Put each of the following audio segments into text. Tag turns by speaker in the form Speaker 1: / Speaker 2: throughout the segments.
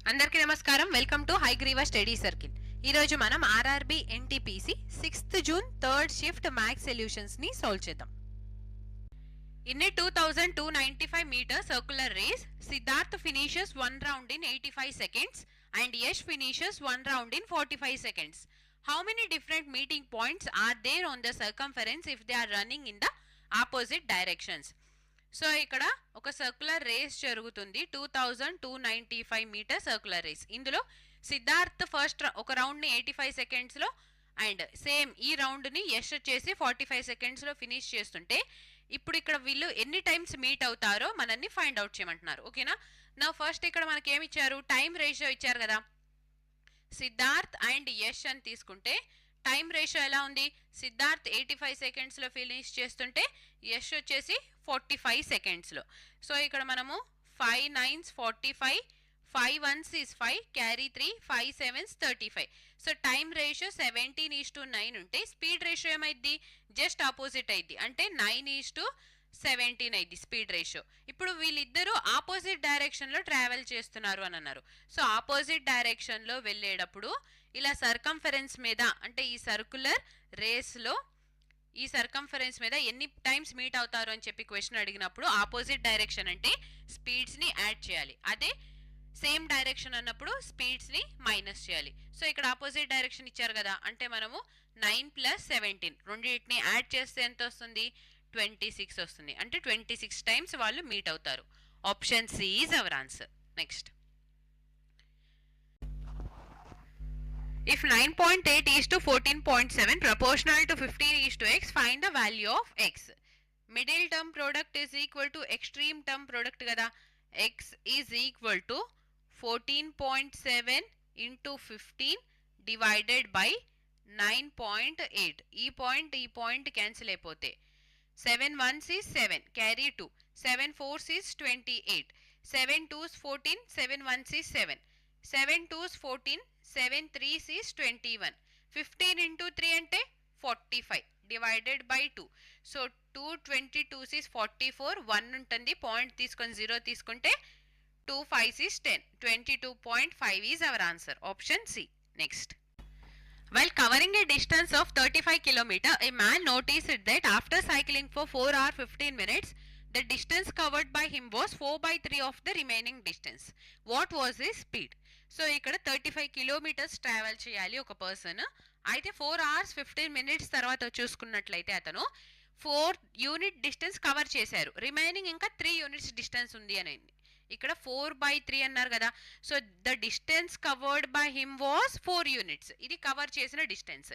Speaker 1: అందరికీ నమస్కారం. Welcome to Hayagriva study circle. ఈ రోజు మనం RRB NTPC 6th June 3rd shift maths solutions ని సాల్వ్ చేద్దాం. In a 2295 meter circular race, Siddharth finishes one round in 85 seconds and Yash finishes one round in 45 seconds. How many different meeting points are there on the circumference if they are running in the opposite directions? So ఇక్కడ ఒక circular race జరుగుతుంది. 2295 metre circular race. ఇందులో Siddharth first ఒక రౌండ్ని 85 సెకండ్స్లో and same ఈ రౌండ్ని యష్ వచ్చేసి 45 సెకండ్స్లో finish చేస్తుంటే ఇప్పుడు ఇక్కడ వీళ్ళు ఎన్ని టైమ్స్ మీట్ అవుతారో మనల్ని ఫైండ్ అవుట్ చేయమంటున్నారు. ఓకేనా. నా ఫస్ట్ ఇక్కడ మనకి ఏమి ఇచ్చారు, టైం రేషియో ఇచ్చారు కదా. సిద్ధార్థ్ అండ్ యష్ అని తీసుకుంటే టైం రేషియో ఎలా ఉంది, సిద్ధార్థ్ 85 సెకండ్స్లో ఫినిష్ చేస్తుంటే యష్ వచ్చేసి 45 సెకండ్స్లో. సో ఇక్కడ మనము 5 9s 45, 5 1s is 5, carry 3, 5 7s 35. So time ratio 17:9 ఉంటే స్పీడ్ రేషియో ఏమైంది, జస్ట్ ఆపోజిట్ అయింది, అంటే 9:17 అయింది స్పీడ్ రేషియో. ఇప్పుడు వీళ్ళిద్దరూ ఆపోజిట్ డైరెక్షన్లో ట్రావెల్ చేస్తున్నారు అని అన్నారు. సో ఆపోజిట్ డైరెక్షన్లో వెళ్ళేటప్పుడు ఇలా సర్కంఫరెన్స్ మీద, అంటే ఈ సర్క్యులర్ రేస్లో ఈ సర్కంఫరెన్స్ మీద ఎన్ని టైమ్స్ మీట్ అవుతారు అని చెప్పి క్వశ్చన్ అడిగినప్పుడు ఆపోజిట్ డైరెక్షన్ అంటే స్పీడ్స్ని యాడ్ చేయాలి, అదే సేమ్ డైరెక్షన్ అన్నప్పుడు స్పీడ్స్ని మైనస్ చేయాలి. సో ఇక్కడ ఆపోజిట్ డైరెక్షన్ ఇచ్చారు కదా, అంటే మనము 9 + 17 రెండింటిని యాడ్ చేస్తే ఎంత వస్తుంది, 26 వస్తుంది. అంటే 26 టైమ్స్ వాళ్ళు మీట్ అవుతారు. Option C is our answer. Next, if 9.8 is to 14.7 proportional to 15 is to x, find the value of x. Middle term product is equal to extreme term product kada. X is equal to 14.7 into 15 divided by 9.8. ఈ point cancel అయిపోతే 7 1s is 7, carry 2, 7 4s is 28, 7 2s 14, 7 1s is 7, 7 2s 14, 7 3s is 21, 15 into 3 అంటే 45 divided by 2. So 2 22s is 44, 1 ఉంటుంది, point తీసుకొని 0 తీసుకుంటే 2 5s is 10, 22.5 is our answer. Option C. Next, while covering a distance of 35 km, a man noticed that after cycling for 4 hours 15 minutes, the distance covered by him was 4/3 of the remaining distance. What was his speed? So ఇక్కడ 35 kilometres travel చేయాలి ఒక person. అయితే 4 hours 15 minutes తర్వాత చూసుకున్నట్లయితే అతను 4 unit distance cover చేశారు, remaining ఇంకా 3 units distance ఉంది అని. ఇక్కడ 4/3 అన్నారు కదా. So the distance covered by him was 4 units, ఇది కవర్ చేసిన distance.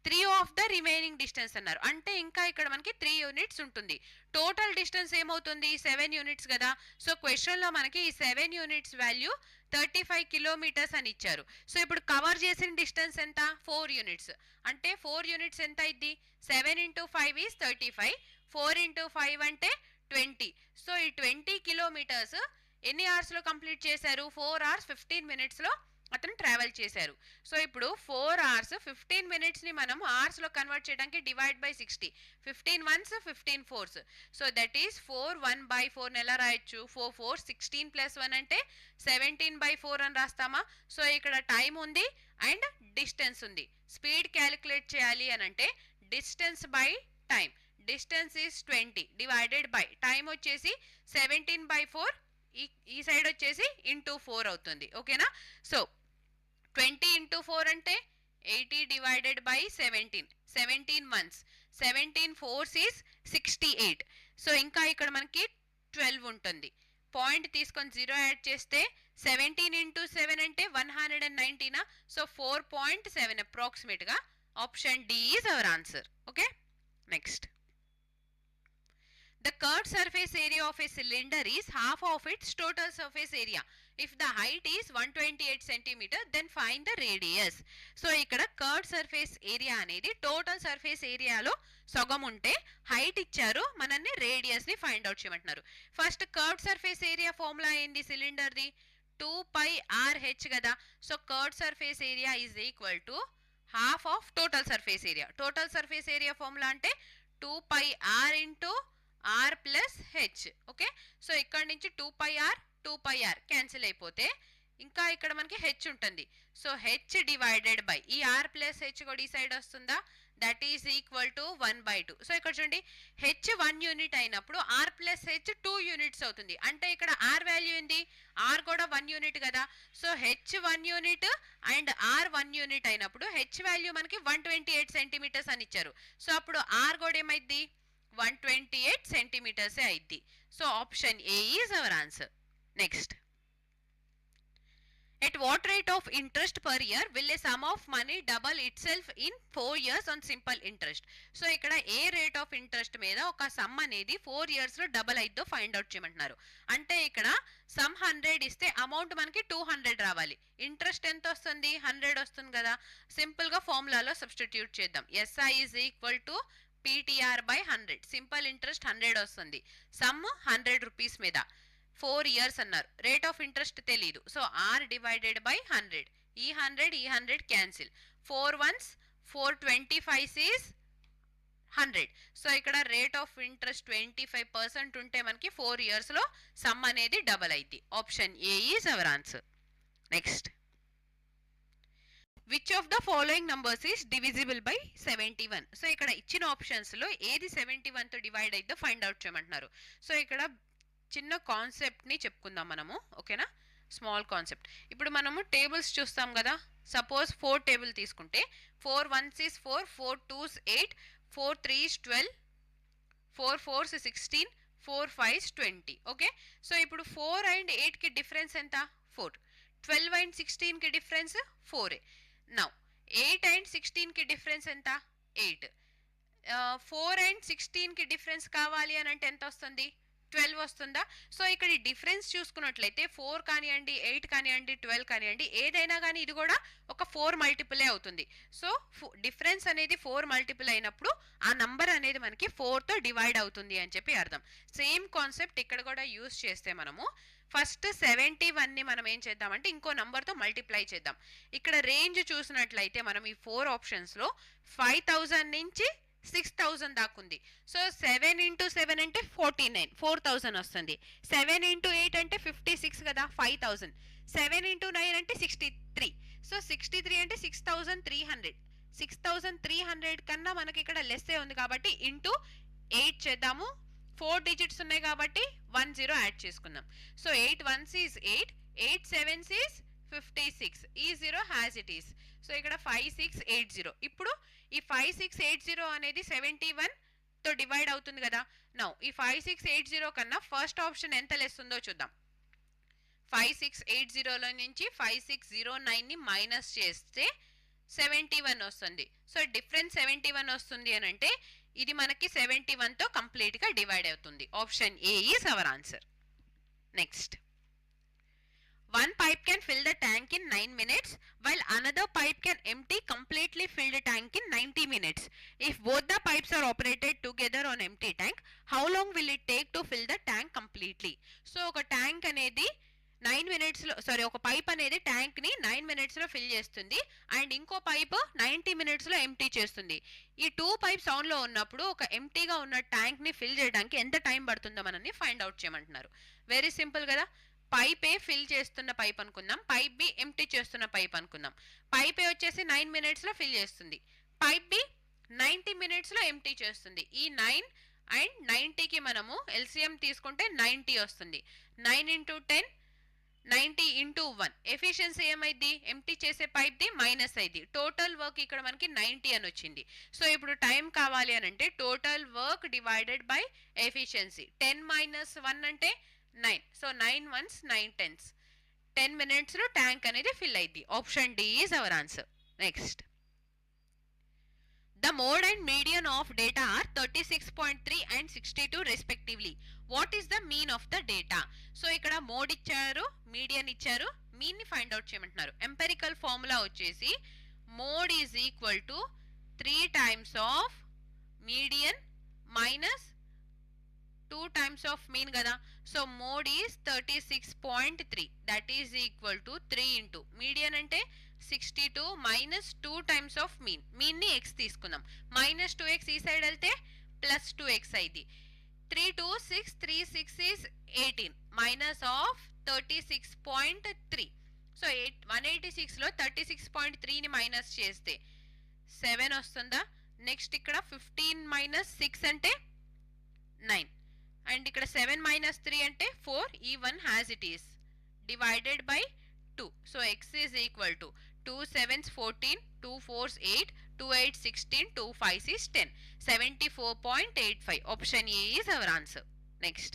Speaker 1: 3 of the remaining distance అన్నారు, అంటే ఇంకా ఇక్కడ మనకి 3 యూనిట్స్ ఉంటుంది. టోటల్ డిస్టెన్స్ ఏమవుతుంది, 7 యూనిట్స్ కదా. సో క్వశ్చన్లో మనకి ఈ 7 యూనిట్స్ వాల్యూ 35 కిలోమీటర్స్ అని ఇచ్చారు. సో ఇప్పుడు కవర్ చేసిన డిస్టెన్స్ ఎంత, 4 యూనిట్స్, అంటే 4 యూనిట్స్ ఎంత అయింది, 7 × 5 is 35, 4 × 5 అంటే 20. సో ఈ 20 కిలోమీటర్స్ ఎన్ని అవర్స్లో కంప్లీట్ చేశారు, 4 hours 15 minutesలో అతను ట్రావెల్ చేశారు. సో ఇప్పుడు 4 hours 15 minutesని మనం అవర్స్లో కన్వర్ట్ చేయడానికి divide by 60, 15 1s 15 4s. So that is 4 1/4 ఎలా రాయొచ్చు, 4 4 16 + 1 అంటే 17/4 అని రాస్తామా. సో ఇక్కడ టైం ఉంది అండ్ డిస్టెన్స్ ఉంది. స్పీడ్ క్యాలిక్యులేట్ చేయాలి అని అంటే distance by time. Distance is 20 divided by time వచ్చేసి 17/4, ఈ సైడ్ వచ్చేసి ఇంటూ 4 అవుతుంది. ఓకేనా. సో 20 × 4 అంటే 80 divided by 17, 17 months, 17 4s is 68. So ఇంకా ఇక్కడ మనకి 12 ఉంటుంది, పాయింట్ తీసుకొని 0 యాడ్ చేస్తే 17 × 7 అంటే 190. సో 4.7 అప్రాక్సిమేట్గా. Option D is our answer. Okay. Next, the curved surface area of a cylinder is half of its total surface area. If the height is 128 cm, then find the radius. So ఇక్కడ curved surface area అనేది total surface ఏరియాలో సగం ఉంటే height ఇచ్చారు, మనల్ని రేడియస్ని find out చేయమంటున్నారు. First curved surface area formula ఏంది సిలిండర్ది, 2πRh కదా. So curved surface area is equal to half of total surface area. Total surface area formula అంటే 2πr × r + h. Okay. So ఇక్కడ నుంచి 2πr క్యాన్సిల్ అయిపోతే ఇంకా ఇక్కడ మనకి హెచ్ ఉంటుంది. సో హెచ్ డివైడెడ్ బై ఈ ఆర్ ప్లస్ హెచ్ కూడా ఈ సైడ్ వస్తుందా, that is equal to 1/2. So ఇక్కడ చూడండి హెచ్ 1 యూనిట్ అయినప్పుడు ఆర్ ప్లస్ హెచ్ 2 యూనిట్స్ అవుతుంది. అంటే ఇక్కడ ఆర్ వాల్యూ ఏంది, ఆర్ కూడా 1 యూనిట్ కదా. So H 1 unit and R 1 unit అయినప్పుడు హెచ్ వాల్యూ మనకి 128 సెంటీమీటర్స్ అని ఇచ్చారు. సో అప్పుడు ఆర్ కూడా ఏమైంది, 128 సెంటీమీటర్స్ అయింది. So option A is our answer. Next, at what rate of interest per year will a sum of money double itself in 4 years on simple interest? So ఇక్కడ ఏ rate of interest మీద ఒక some అనేది 4 years లో double అయిద్దో find out చేయమంటున్నారు. అంటే ఇక్కడ some 100 ఇస్తే amount మనకి 200 రావాలి. ఇంట్రెస్ట్ ఎంత వస్తుంది, 100 వస్తుంది కదా. సింపుల్ గా ఫార్ములాలో సబ్స్టిట్యూట్ చేద్దాం. SI is equal to PTR by 100. Simple interest 100 వస్తుంది, సమ్ 100 రూపీస్ మీద 4 years అన్నారు. రేట్ ఆఫ్ ఇంట్రెస్ట్ తెలీదు. సో ఆర్ డివైడెడ్ బై 100, ఈ 100 క్యాన్సిల్, 4 ones 425 ఈజ్ 100. సో ఇక్కడ రేట్ ఆఫ్ ఇంట్రెస్ట్ 25% ఉంటే మనకి 4 years లో సమ్ అనేది డబల్ అయింది. Option A is our answer. Next, which of the following numbers is divisible by 71? So ఇక్కడ ఇచ్చిన ఆప్షన్స్ లో ఏది 71 తో డివైడ్ అయిద్దో ఫైండ్ అవుట్ చేయమంటున్నారు. సో ఇక్కడ చిన్న కాన్సెప్ట్ని చెప్పుకుందాం మనము, ఓకేనా. Small concept. ఇప్పుడు మనము టేబుల్స్ చూస్తాం కదా. సపోజ్ 4 టేబుల్ తీసుకుంటే 4 1s is 4, 4 2s 8, 4 3s 12, 4 4s 16, 4 5s 20. Okay. So ఇప్పుడు 4 అండ్ 8కి డిఫరెన్స్ ఎంత, 4. 12 అండ్ 16కి డిఫరెన్స్ 4. నౌ 8 అండ్ 16కి డిఫరెన్స్ ఎంత, 8. 4 అండ్ 16కి డిఫరెన్స్ కావాలి అని అంటే ఎంత వస్తుంది, 12 వస్తుందా. సో ఇక్కడ ఈ డిఫరెన్స్ చూసుకున్నట్లయితే 4 కానివ్వండి, 8 కానివ్వండి, 12 కానివ్వండి, ఏదైనా కానీ ఇది కూడా ఒక 4 మల్టిపులే అవుతుంది. సో డిఫరెన్స్ అనేది 4 మల్టిపుల్ అయినప్పుడు ఆ నంబర్ అనేది మనకి 4తో డివైడ్ అవుతుంది అని చెప్పి అర్థం. సేమ్ కాన్సెప్ట్ ఇక్కడ కూడా యూజ్ చేస్తే మనము ఫస్ట్ 71ని మనం ఏం చేద్దామంటే ఇంకో నంబర్తో మల్టిప్లై చేద్దాం. ఇక్కడ రేంజ్ చూసినట్లయితే మనం ఈ 4 ఆప్షన్స్లో 5000 నుంచి 6000 దాకా ఉంది. సో 7 into 7 అంటే 49, 4000 వస్తుంది. 7 into 8 అంటే 56 కదా, 5000. 7 into 9 అంటే 63. సో 63 అంటే 6300. 6300 కన్నా మనకి ఇక్కడ లెస్సే ఉంది కాబట్టి ఇంటూ 8 చేద్దాము. 4 digits ఉన్నాయి కాబట్టి 10 యాడ్ చేసుకుందాం. So 8 1s is 8, 8 7s is 56. ఈ 0 హ్యాస్ ఇట్ ఈస్. సో ఇక్కడ 5680. ఇప్పుడు ఈ 5680 అనేది 71 తో డివైడ్ అవుతుంది కదా. నౌ ఈ 5680 కన్నా ఫస్ట్ ఆప్షన్ ఎంత లెస్ ఉందో చూద్దాం. 5680లో నుంచి 5609ని మైనస్ చేస్తే 71 వస్తుంది. సో డిఫరెన్స్ 71 వస్తుంది అని అంటే ఇది మనకి 71తో కంప్లీట్గా డివైడ్ అవుతుంది. Option A is our answer. Next, one pipe can fill the tank in 9 minutes while another pipe can empty completely filled tank in 90 minutes. If both the pipes are operated together on empty tank, how long will it take to fill the tank completely? So ఒక tank అనేది 9 minutes లో ఒక pipe అనేది tank ని 9 minutes లో fill చేస్తుంది and ఇంకో pipe 90 minutes లో ఎంప్టీ చేస్తుంది. ఈ 2 పైప్స్ ఆన్ లో ఉన్నప్పుడు ఒక ఎంప్టీగా ఉన్న ట్యాంక్ ని ఫిల్ చేయడానికి ఎంత టైం పడుతుందో మనల్ని ఫైండ్ అవుట్ చేయమంటున్నారు. వెరీ సింపుల్ కదా. పైప్ ఏ ఫిల్ చేస్తున్న పైప్ అనుకుందాం, పైప్ బి ఎంప్టీ చేస్తున్న పైప్ అనుకుందాం. పైప్ ఏ వచ్చేసి 9 minutes లో ఫిల్ చేస్తుంది, పైప్ బి 90 minutes లో ఎంప్టీ చేస్తుంది. ఈ 9 అండ్ 90కి మనము ఎల్సిఎం తీసుకుంటే 90 వస్తుంది. 9 into 10, 90 into 1. ఎఫిషియన్సీ ఏమైంది, ఎంప్టీ చేసే పైప్ ది మైనస్ అయింది. టోటల్ వర్క్ ఇక్కడ మనకి 90 అని వచ్చింది. సో ఇప్పుడు టైం కావాలి అని అంటే total work divided by efficiency. 10 minus 1 అంటే 9. సో 9 ones 9 10s. 10 minutes లో ట్యాంక్ అనేది ఫిల్ అయింది. Option D is our answer. Next, the mode and median of data are 36.3 and 62 respectively. What is the mean of the data? So ఇక్కడ mode ఇచ్చారు, median ఇచ్చారు, mean ని find out చేయమంటున్నారు. Empirical formula వచ్చేసి mode is equal to 3 times of median minus 2 times of mean కదా. So mode is 36.3, that is equal to 3 into median అంటే 62 minus 2 times of mean. Mean ని x తీసుకుందాం. Minus 2x ఈ side వెళ్తే plus 2x అయింది. 3 2 6, 3 6 is 18 minus of 36.3. So 186లో 36.3ని minus చేస్తే 7 వస్తుందా? నెక్స్ట్ ఇక్కడ 15 మైనస్ 6 అంటే 9 అండ్ ఇక్కడ 7 మైనస్ 3 అంటే 4 even has it is divided by 2. So x is equal to 2 7s 14, 2 4s 8, 2 8 16, 2 5 is 10. 74.85. Option A is our answer. Next.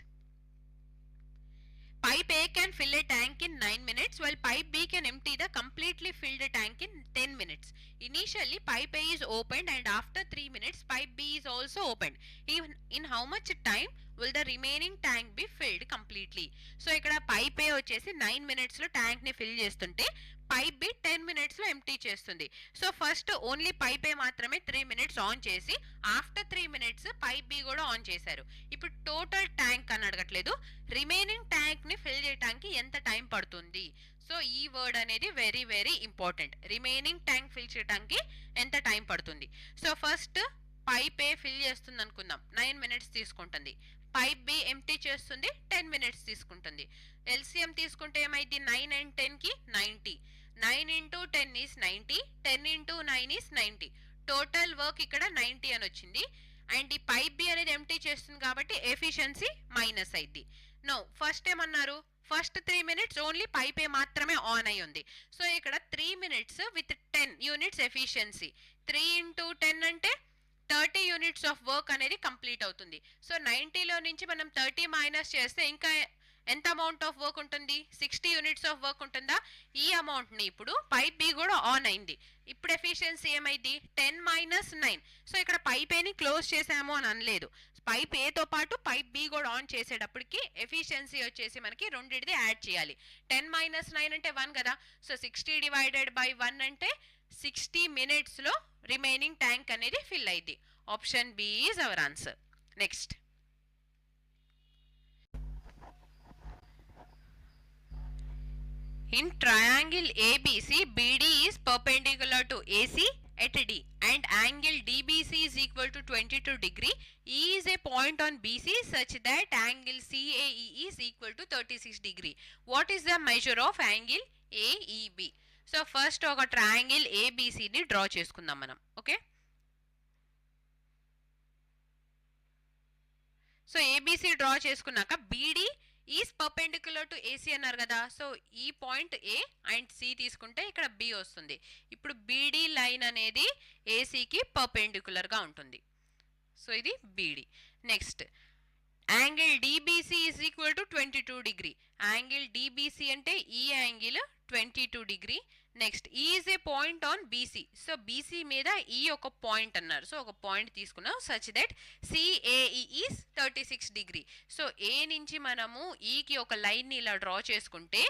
Speaker 1: Pipe A can fill a tank in 9 minutes while pipe B can empty the completely filled tank in 10 minutes. Initially pipe A is opened and after 3 minutes pipe B is also opened. Even in how much time will the remaining tank be filled completely? So ikkada pipe A vachesi 9 minutes lo tank ni fill chestunte pipe B 10 minutes lo empty chestundi. So first only pipe A maatrame 3 minutes on chesi after 3 minutes pipe B kuda on chesaru. Ippudu total tank ani adagatledu, remaining tank ni fill cheyadaniki enta time padutundi. So ఈ word అనేది very very important. Remaining tank fill చేయడానికి ఎంత time పడుతుంది? So first pipe A fill చేస్తుంది అనుకుందాం, 9 minutes తీసుకుంటుంది. Pipe B empty చేస్తుంది, 10 minutes తీసుకుంటుంది. ఎల్సిఎం తీసుకుంటే ఏమైంది? 9 and 10కి 90. 9 into 10 is 90, 10 into 9 is 90. Total work ఇక్కడ 90 అని వచ్చింది. అండ్ ఈ పైప్ బి అనేది ఎంప్టీ చేస్తుంది కాబట్టి ఎఫిషియన్సీ మైనస్ అయింది. నో ఫస్ట్ ఏమన్నారు? First 3 minutes only pipe A మాత్రమే ఆన్ అయి ఉంది. సో ఇక్కడ 3 minutes with 10 units efficiency. 3 into 10 అంటే 30 units ఆఫ్ వర్క్ అనేది కంప్లీట్ అవుతుంది. సో 90లో నుంచి మనం 30 మైనస్ చేస్తే ఇంకా ఎంత అమౌంట్ ఆఫ్ వర్క్ ఉంటుంది? 60 units ఆఫ్ వర్క్ ఉంటుందా? ఈ అమౌంట్ని ఇప్పుడు పైప్ బి కూడా ఆన్ అయింది. ఇప్పుడు ఎఫిషియన్సీ ఏమైంది? 10 minus 9. సో ఇక్కడ పైప్ ఏని క్లోజ్ చేసాము అని అనలేదు. పైప్ ఏతో పాటు పైప్ బి కూడా ఆన్ చేసేటప్పటికి ఎఫిషియన్సీ వచ్చేసి మనకి రెండింటిది యాడ్ చేయాలి. 10 minus 9 అంటే 1 కదా. సో 60 divided by 1 అంటే 60 minutesలో రిమైనింగ్ ట్యాంక్ అనేది ఫిల్ అయింది. Option B is our answer. Next. In triangle ABC, BD is perpendicular to AC at D and angle DBC is equal to 22 degree. E is a point on BC such that angle CAE is equal to 36 degree. What is the measure of angle AEB? So first ఒక triangle ABC ని draw చేసుకుందాం మనం. Okay, so ABC draw చేసుకున్నాక BD is perpendicular to AC అన్నారు కదా. So ఈ point A and C తీసుకుంటే ఇక్కడ బి వస్తుంది. ఇప్పుడు బీడీ లైన్ అనేది ఏసీకి పర్పెండిక్యులర్గా ఉంటుంది. సో ఇది BD. Next angle DBC is equal to 22 degree. Angle DBC అంటే ఈ angle 22 degree. Next E is a point on BC. So BC మీద ఈ ఒక పాయింట్ అన్నారు. సో ఒక పాయింట్ తీసుకున్నాం such that CAE is 36 degree. So A నుంచి మనము ఈకి ఒక లైన్ని ఇలా డ్రా చేసుకుంటే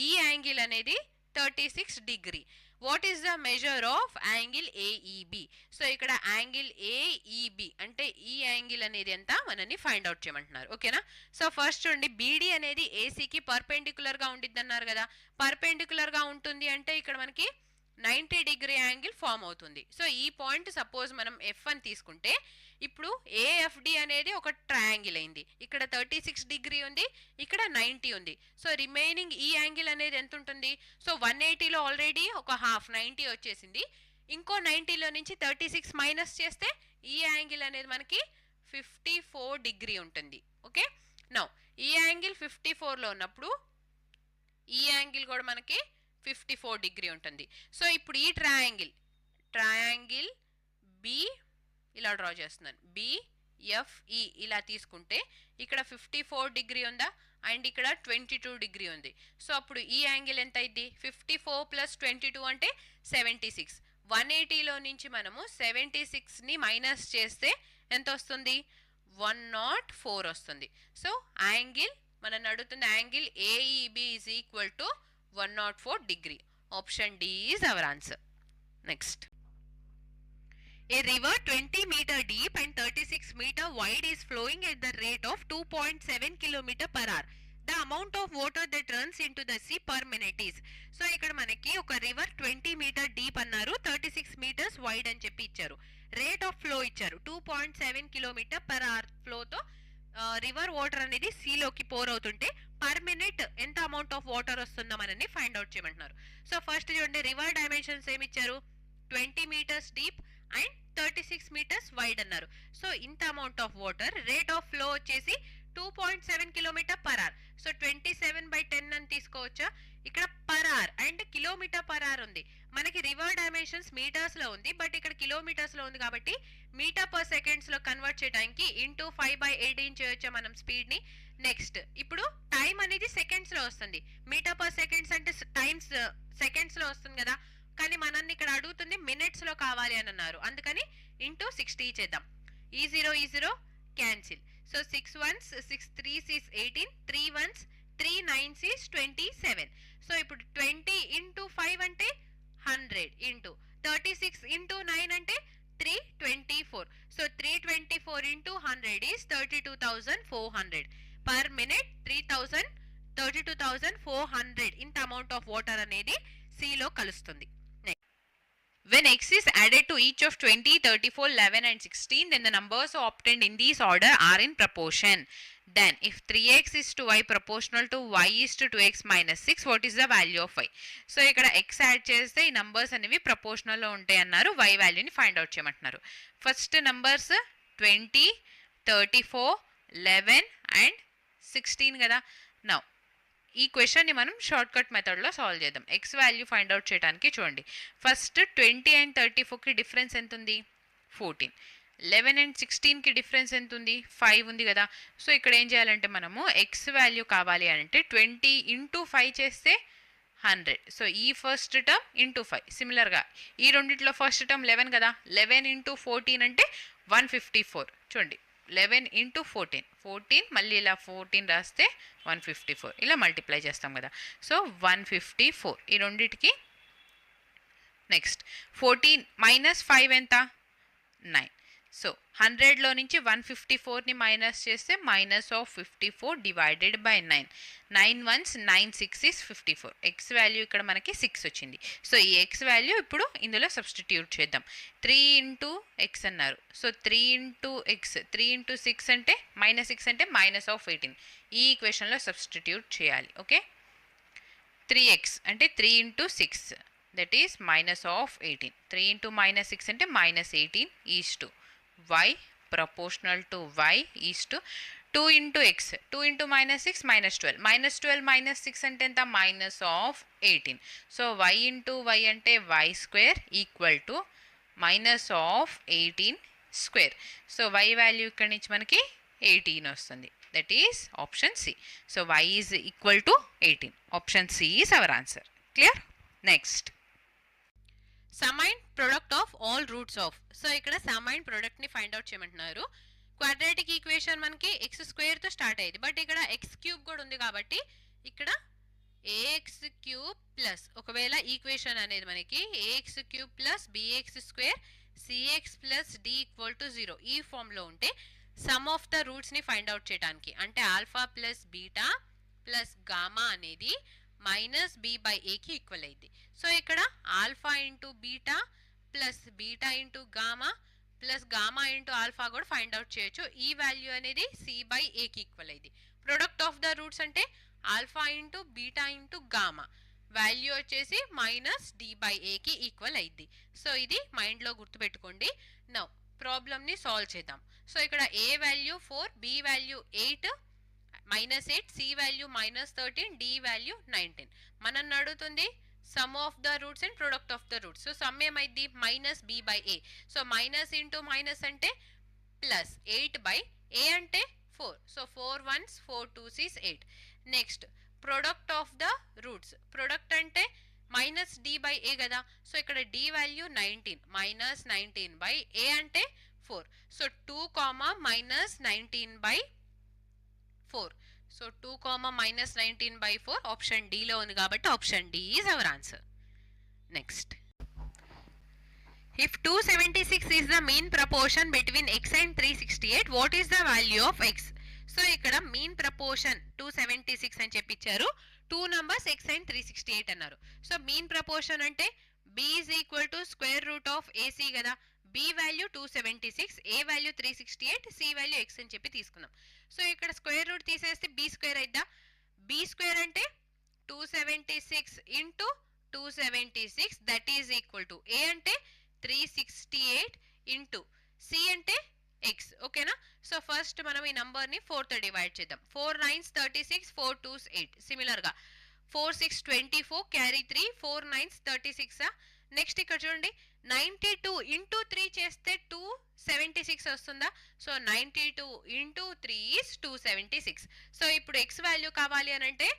Speaker 1: ఈ యాంగిల్ అనేది 36 degree. What is the measure of angle AEB? So ఇక్కడ యాంగిల్ ఏఈబి అంటే ఈ యాంగిల్ అనేది ఎంత మనని ఫైండ్ అవుట్ చేయమంటున్నారు. ఓకేనా? సో ఫస్ట్ చూడండి, బీడీ అనేది ఏసీకి పర్పెండిక్యులర్గా ఉండిద్ది అన్నారు కదా. పర్పెండిక్యులర్గా ఉంటుంది అంటే ఇక్కడ మనకి 90 degree యాంగిల్ ఫామ్ అవుతుంది. సో ఈ పాయింట్ సపోజ్ మనం F1 తీసుకుంటే ఇప్పుడు ఏఎఫ్డి అనేది ఒక ట్రయాంగిల్ అయింది. ఇక్కడ 36 degree ఉంది, ఇక్కడ 90 ఉంది. సో రిమైనింగ్ ఈ యాంగిల్ అనేది ఎంత ఉంటుంది? సో 180లో ఆల్రెడీ ఒక హాఫ్ 90 వచ్చేసింది. ఇంకో 90లో నుంచి 36 మైనస్ చేస్తే ఈ యాంగిల్ అనేది మనకి 54 degree ఉంటుంది. ఓకే, నౌ ఈ యాంగిల్ 54లో ఉన్నప్పుడు ఈ యాంగిల్ కూడా మనకి 54 degree ఉంటుంది. సో ఇప్పుడు ఈ ట్రయాంగిల్ బి ఇలా డ్రా చేస్తున్నాను. బిఎఫ్ఈ ఇలా తీసుకుంటే ఇక్కడ 54 degree ఉందా అండ్ ఇక్కడ 22 degree ఉంది. సో అప్పుడు ఈ యాంగిల్ ఎంత అయింది? 54 + 22 అంటే 76. 180లో నుంచి మనము 76ని మైనస్ చేస్తే ఎంత వస్తుంది? 104 వస్తుంది. సో యాంగిల్ మనం అడుగుతున్న angle AEB is equal to 104 degree. Option D is our answer. Next. A river 20 meter deep and 36 meter wide is flowing at the rate of 2.7 km/h. The amount of water that runs into the sea per minute is. So ఇక్కడ మనకి ఒక river 20 meter deep అన్నారు, 36 meters wide అని చెప్పి ఇచ్చారు. Rate of flow ఇచ్చారు 2.7 km/h ఫ్లోతో river water అనేది సీలోకి pour అవుతుంటే పర్ మినిట్ ఎంత అమౌంట్ ఆఫ్ వాటర్ వస్తుందో మనని ఫైండ్ అవుట్ చేయమంటున్నారు. సో ఫస్ట్ చూడండి, రివర్ డైమెన్షన్స్ ఏమి ఇచ్చారు, 20 meters deep and 36 meters wide అన్నారు. సో ఇంత amount of water, rate of flow వచ్చేసి 2.7 km/h. సో 27/10 అని తీసుకోవచ్చా? ఇక్కడ పర్ అవర్ అండ్ km/h ఉంది. మనకి రివర్ డైమెన్షన్స్ మీటర్స్ లో ఉంది, బట్ ఇక్కడ కిలోమీటర్స్ లో ఉంది కాబట్టి మీటర్ పర్ సెకండ్స్ లో కన్వర్ట్ చేయడానికి ఇంటూ 5/18 చేయొచ్చా మనం స్పీడ్ ని. నెక్స్ట్ ఇప్పుడు టైం అనేది సెకండ్స్ లో వస్తుంది, మీటర్ పర్ సెకండ్స్ అంటే టైమ్స్ సెకండ్స్ లో వస్తుంది కదా, కానీ మనల్ని ఇక్కడ అడుగుతుంది మినిట్స్ లో కావాలి అని అన్నారు, అందుకని ఇంటూ 60 చేద్దాం. ఈ 0 cancel. So 6 ones 6 3s is 18, 3 ones 3 9s is 27. So ఇప్పుడు 20 into 5 అంటే 100 into 36 into 9 అంటే 324. So 324 into 100 is 32,400 per minute. 32,400 ఇంత అమౌంట్ ఆఫ్ వాటర్ అనేది సీలో కలుస్తుంది. When x is added to each of 20, 34, 11 and 16, then the numbers obtained in this order are in proportion. Then if 3x is to y proportional to y is to 2x minus 6, what is the value of y? So ఇక్కడ x add చేస్తే ఈ numbers అనేవి proportional లో ఉంటాయి అన్నారు, y వాల్యూని find out చేయమంటున్నారు. First numbers 20, 34, 11 and 16 కదా. నౌ ఈ క్వశ్చన్ని మనం షార్ట్ కట్ మెథడ్లో సాల్వ్ చేద్దాం. ఎక్స్ వాల్యూ ఫైండ్ అవుట్ చేయడానికి చూడండి, ఫస్ట్ 20 and 34కి డిఫరెన్స్ ఎంత ఉంది, 14. 11 and 16కి డిఫరెన్స్ ఎంత ఉంది, 5 ఉంది కదా. సో ఇక్కడ ఏం చేయాలంటే మనము ఎక్స్ వాల్యూ కావాలి అంటే 20 into 5 చేస్తే 100. సో ఈ ఫస్ట్ టర్మ్ ఇంటూ 5. సిమిలర్గా ఈ రెండిట్లో ఫస్ట్ టర్మ్ 11 కదా, 11 into 14 అంటే 154. చూడండి 11 into 14 మళ్ళీ ఇలా 14 రాస్తే 154, ఇలా మల్టిప్లై చేస్తాం కదా. సో 154 ఈ రెండిటికి. నెక్స్ట్ 14 minus 5 ఎంత, 9. సో 100లో నుంచి 154ని మైనస్ చేస్తే minus of 54 divided by 9. 9 ones 9 6 is 54. X value ఇక్కడ మనకి 6 వచ్చింది. సో ఈ ఎక్స్ వాల్యూ ఇప్పుడు ఇందులో సబ్స్టిట్యూట్ చేద్దాం. 3 into x అన్నారు. సో 3 into x, 3 into 6 అంటే మైనస్ 6 అంటే మైనస్ ఆఫ్ 18. ఈ ఈక్వేషన్లో సబ్స్టిట్యూట్ చేయాలి. ఓకే, 3x అంటే 3 into 6 that is minus of 18. 3 into minus 6 అంటే minus 18 is to y proportional to y is to 2 into x. 2 into minus 6 minus 12. Minus 12 minus 6 అంటే ఎంత, minus of 18. So y into y అంటే y square equal to minus of 18 square. So y value ఇక్కడ నుంచి మనకి 18 వస్తుంది. That is option C. So y is equal to 18. ఆప్షన్ సి is our answer. Clear? Next. Sum and product of all roots of. So ఇక్కడ sum and product ని find out చేయమంటున్నారు. Quadratic equation మనకి ఎక్స్ స్క్వేర్ తో స్టార్ట్ అయ్యేది, బట్ ఇక్కడ X cube కూడా ఉంది కాబట్టి ఇక్కడ ఏఎక్స్ క్యూబ్ ప్లస్, ఒకవేళ ఈక్వేషన్ అనేది మనకి AX cube plus bx square C X plus D equal to 0 ఈ ఫామ్ లో ఉంటే సమ్ ఆఫ్ ద రూట్స్ ని ఫైండ్ అవుట్ చేయడానికి, అంటే alpha plus beta plus gamma అనేది మైనస్ బి బై ఏకి ఈక్వల్ అయింది. సో ఇక్కడ alpha into beta plus beta into gamma plus gamma into alpha కూడా ఫైండ్ అవుట్ చేయొచ్చు. ఈ వాల్యూ అనేది సి బై ఏకి ఈక్వల్ అయింది. ప్రొడక్ట్ ఆఫ్ ద రూట్స్ అంటే alpha into beta into gamma, value వచ్చేసి మైనస్ డి బై ఏకి ఈక్వల్ అయింది. సో ఇది మైండ్లో గుర్తుపెట్టుకోండి. నౌ ప్రాబ్లమ్ని సాల్వ్ చేద్దాం. సో ఇక్కడ A value 4, B value 8, -8, C value -13, D value 19. మనం అడుగుతుంది sum of the roots and product of the roots. So sum ఏమైంది, minus B by A. So minus into minus అంటే ప్లస్, 8 బై ఏ అంటే 4. So 4 ones 4 2s is 8. Next product of the roots. Product అంటే minus D by A కదా. So ఇక్కడ D value 19, minus 19 by A అంటే 4. So 2, minus 19 by 4. So 2, minus 19 by 4 option D లో ఉంది కాబట్టి option D is our answer. Next, if 276 is the mean proportion between x and 368, what is the value of x? So ఇక్కడ mean proportion 276 అని చెప్పించారు, 2 numbers x and 368 అన్నారు. So mean proportion అంటే b is equal to square root of ac కదా. b B value 276, A value 368, C value X అని చెప్పి తీసుకుందాం. So ఇక్కడ స్క్వేర్ రూట్ తీసేస్తే బి స్క్వేర్ అయిద్దా? బి స్క్వేర్ అంటే 276 into 276 that is equal to A అంటే 368 ఇంటూ సి అంటే ఎక్స్. ఓకేనా? సో ఫస్ట్ మనం ఈ నంబర్ని 4తో డివైడ్ చేద్దాం. 4 9s 36, 4 2s 8. సిమిలర్గా 4 6 24 క్యారీ 3, 4 9s 36. నెక్స్ట్ ఇక్కడ చూడండి 92 ఇంటూ 3 చేస్తే 276 వస్తుందా? So 92 into 3 is 276. సో ఇప్పుడు ఎక్స్ వాల్యూ కావాలి అని అంటే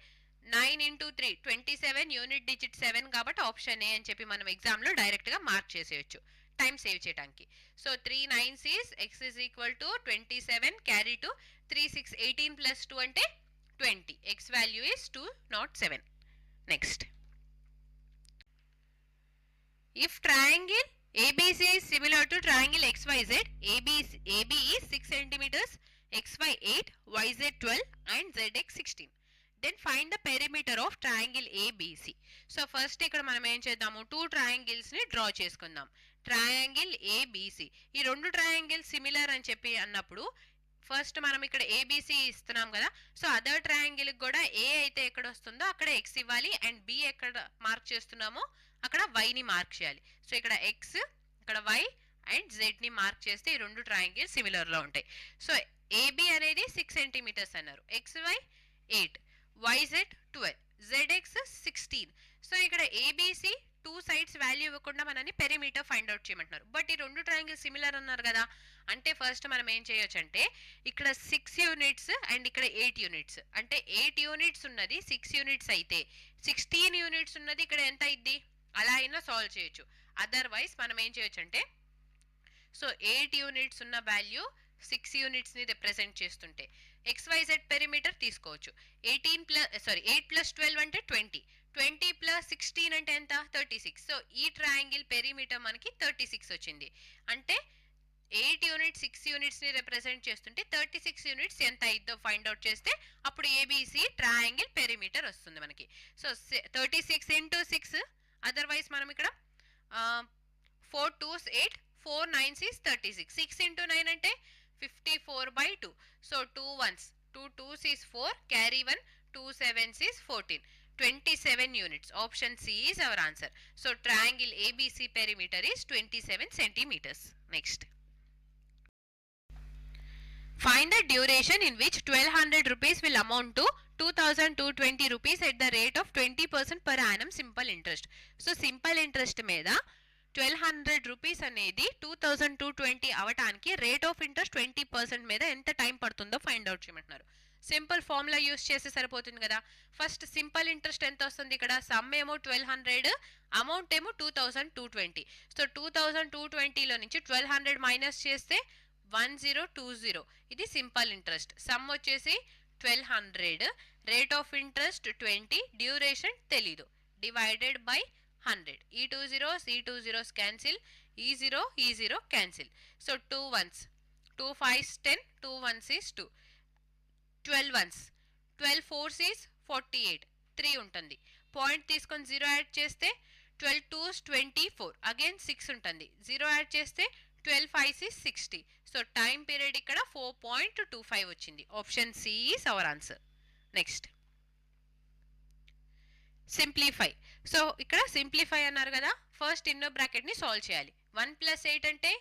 Speaker 1: 9 ఇంటూ 3 27, యూనిట్ డిజిట్ 7 కాబట్టి ఆప్షన్ ఏ అని చెప్పి మనం ఎగ్జామ్లో డైరెక్ట్గా మార్క్ చేసేయచ్చు టైం సేవ్ చేయడానికి. So 3 9s is x is equal to 27 carry to 3 6 18 plus 2 అంటే 20. X value is 2 not 7. Next. If triangle ABC is similar to triangle XYZ, AB is 6 centimeters, XY 8, YZ 12 and ZX 16. Then find the perimeter of triangle ABC. So first ఇక్కడ మనం ఏం చేద్దాము, 2 triangles ని draw చేసుకుందాం. Triangle ABC, ఈ రెండు triangle similar అని చెప్పి అన్నప్పుడు ఫస్ట్ మనం ఇక్కడ ఏబిసి ఇస్తున్నాం కదా. సో అదర్ ట్రయాంగిల్ కూడా ఏ అయితే ఎక్కడ వస్తుందో అక్కడ ఎక్స్ ఇవ్వాలి అండ్ బి ఎక్కడ మార్క్ చేస్తున్నామో అక్కడ వైని మార్క్ చేయాలి. సో ఇక్కడ ఎక్స్, ఇక్కడ వై అండ్ జెడ్ ని మార్క్ చేస్తే ఈ రెండు ట్రయాంగిల్ సిమిలర్ లో ఉంటాయి. సో ఏబి అనేది 6 సెంటీమీటర్స్ అన్నారు, X Y 8, Y Z 12, Z X 16. So ఇక్కడ ఏబిసి 2 సైడ్స్ వాల్యూ ఇవ్వకుండా మనని పెరిమీటర్ ఫైండ్ అవుట్ చేయమంటున్నారు. బట్ ఈ రెండు ట్రయాంగిల్ సిమిలర్ అన్నారు కదా, అంటే ఫస్ట్ మనం ఏం చేయొచ్చు అంటే ఇక్కడ 6 యూనిట్స్ అండ్ ఇక్కడ 8 యూనిట్స్, అంటే 8 యూనిట్స్ ఉన్నది 6 యూనిట్స్ అయితే 16 యూనిట్స్ ఉన్నది ఇక్కడ ఎంత అయింది అలా అయినా సాల్వ్ చేయొచ్చు. అదర్వైజ్ మనం ఏం చేయొచ్చు అంటే సో 8 యూనిట్స్ ఉన్న వాల్యూ 6 యూనిట్స్ ని రిప్రజెంట్ చేస్తుంటే XYZ పెరిమీటర్ తీసుకోవచ్చు. 8 ప్లస్ 12 అంటే 20, 20 ప్లస్ 16 అంటే ఎంత 36. సో ఈ ట్రయాంగిల్ పెరిమీటర్ మనకి 36 వచ్చింది. అంటే 8 యూనిట్స్ 6 యూనిట్స్ ని రిప్రజెంట్ చేస్తుంటే 36 యూనిట్స్ ఎంత అయిద్దో ఫైండ్ అవుట్ చేస్తే అప్పుడు ఏబిసి ట్రయాంగిల్ పెరిమీటర్ వస్తుంది మనకి. సో 36 ఇంటూ 6, అదర్వైజ్ మనం ఇక్కడ 4 2s 8, 4 9s is 36. 6 into 9 అంటే 54/2. So 2 1s, 2 2s is 4, carry 1, 2 7s is 14. 27 units. Option C is our answer. So triangle ABC perimeter is 27 centimeters. Next. Find the duration in which 1200 rupees will amount to 2220 rupees at the rate of 20% per annum simple interest. So simple interest మీద 1200 rupees అనేది 2220 అవటానికి rate of interest 20% మీద ఎంత time పడుతుందో find out చేయమంటున్నారు. Simple formula use చేస్తే సరిపోతుంది కదా. ఫస్ట్ సింపుల్ ఇంట్రెస్ట్ ఎంత వస్తుంది, ఇక్కడ సమ్ ఏమో 1200, అమౌంట్ ఏమో 2220. సో 2220లో నుంచి 1200 మైనస్ చేస్తే 1020, ఇది సింపుల్ ఇంట్రెస్ట్. సమ్ వచ్చేసి 1200, రేట్ ఆఫ్ ఇంట్రెస్ట్ 20, డ్యూరేషన్ తెలీదు, డివైడెడ్ బై 100. ఈ 2 zeros cancel, ఈ 0 cancel. So 2 1s, 2 5s 10, 2 1s is 2, 12 1s, 12 4s is 48, 3 ఉంటుంది. పాయింట్ తీసుకొని 0 యాడ్ చేస్తే 12 2s 24, అగైన్ 6 ఉంటుంది. 0 యాడ్ చేస్తే 12 5s is 60. So time period ఇక్కడ 4.25 వచ్చింది. Option C is our answer. Next simplify. So ఇక్కడ సింప్లిఫై అన్నారు కదా, ఫస్ట్ ఇన్నో బ్రాకెట్ ని సాల్వ్ చేయాలి. 1 + 8 అంటే